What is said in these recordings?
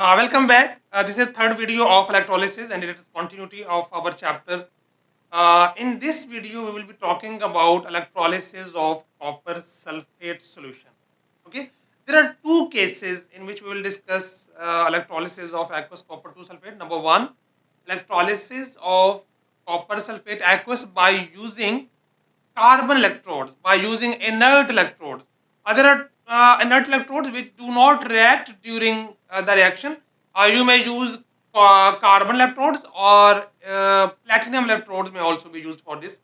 Welcome back. This is third video of electrolysis and it is continuity of our chapter. In this video, we will be talking about electrolysis of copper sulfate solution. Okay, there are two cases in which we will discuss electrolysis of aqueous copper 2 sulfate. Number one, electrolysis of copper sulfate aqueous by using carbon electrodes, by using inert electrodes. There are inert electrodes which do not react during the reaction. You may use carbon electrodes, or platinum electrodes may also be used for this.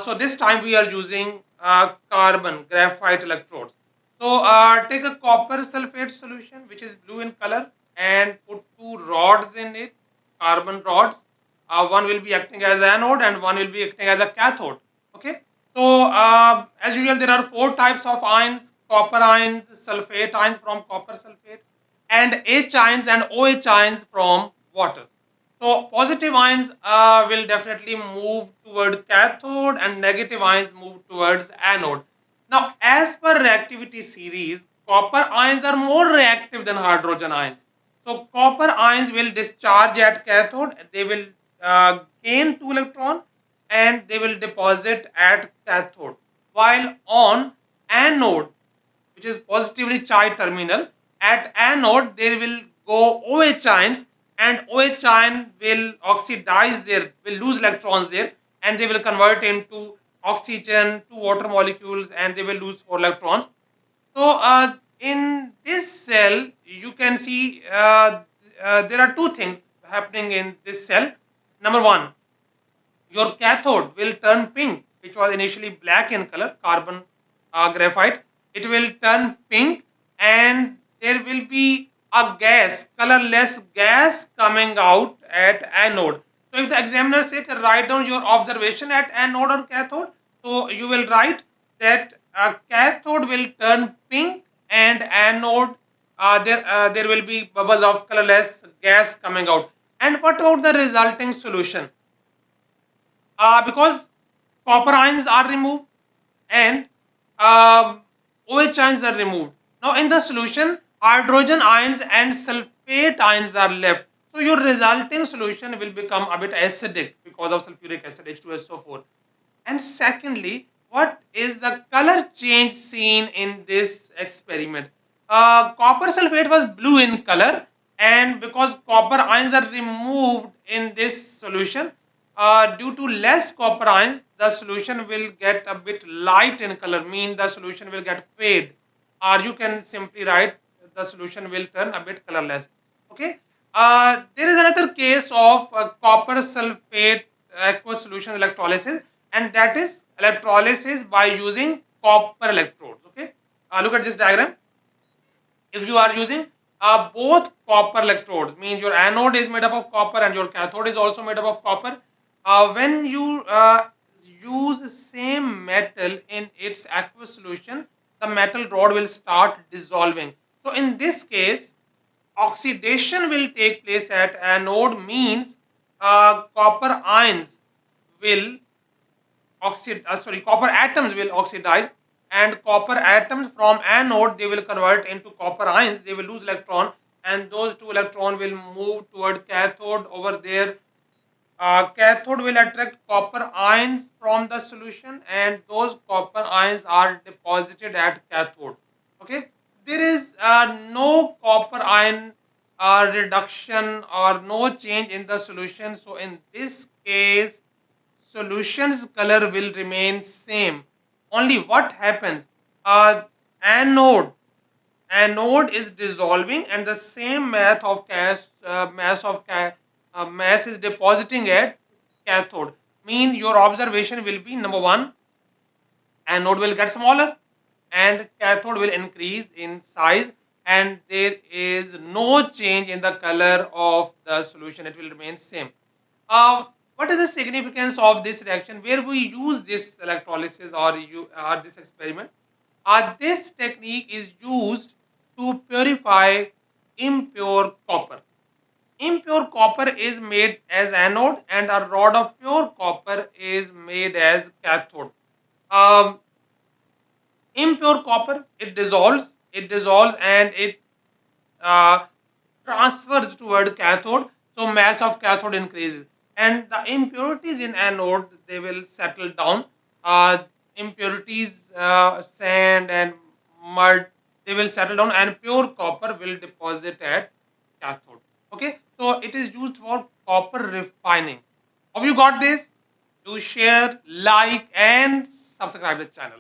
So this time we are using carbon graphite electrodes. So take a copper sulfate solution which is blue in color and put two rods in it, carbon rods. One will be acting as anode and one will be acting as a cathode. Okay. So as usual, there are four types of ions: copper ions, sulfate ions from copper sulfate, and H ions and OH ions from water. So positive ions will definitely move toward cathode and negative ions move towards anode. Now, as per reactivity series, copper ions are more reactive than hydrogen ions. So copper ions will discharge at cathode, they will gain 2 electron and they will deposit at cathode. While on anode, which is positively charged terminal, at anode there will go OH ions, and OH ion will oxidize there, will lose electrons there, and they will convert into oxygen, two water molecules, and they will lose 4 electrons. So in this cell you can see there are two things happening in this cell. Number one, your cathode will turn pink, which was initially black in color, carbon graphite. It will turn pink, and there will be a gas, colorless gas coming out at anode. So if the examiner says write down your observation at anode or cathode, so you will write that cathode will turn pink and anode there will be bubbles of colorless gas coming out. And what about the resulting solution? Because copper ions are removed and OH ions are removed. Now in the solution, hydrogen ions and sulfate ions are left. So your resulting solution will become a bit acidic because of sulfuric acid H2SO4. And secondly, what is the color change seen in this experiment? Copper sulfate was blue in color, and because copper ions are removed in this solution, due to less copper ions, the solution will get a bit light in color, mean the solution will get fade, or you can simply write the solution will turn a bit colorless. Okay. There is another case of copper sulfate aqueous solution electrolysis, and that is electrolysis by using copper electrodes. Okay. Look at this diagram. If you are using both copper electrodes, means your anode is made up of copper and your cathode is also made up of copper. When you use same metal in its aqueous solution, the metal rod will start dissolving. So in this case, oxidation will take place at anode, means copper ions will copper atoms will oxidize, and copper atoms from anode they will convert into copper ions, they will lose electron, and those two electron will move toward cathode over there. Cathode will attract copper ions from the solution, and those copper ions are deposited at cathode. Okay, there is no copper ion reduction or no change in the solution. So in this case, solution's color will remain same. Only what happens? Anode anode is dissolving, and the same mass is depositing at cathode. Mean your observation will be: number one, anode will get smaller and cathode will increase in size, and there is no change in the color of the solution, it will remain same. What is the significance of this reaction where we use this electrolysis or this experiment? This technique is used to purify impure copper. Impure copper is made as anode, and a rod of pure copper is made as cathode. Um, Impure copper, it dissolves and it uh, transfers toward cathode, so mass of cathode increases, and the impurities in anode, they will settle down. Impurities, sand and mud, they will settle down, and pure copper will deposit at cathode. Okay, so it is used for copper refining. Have you got this? Do share, like, and subscribe the channel.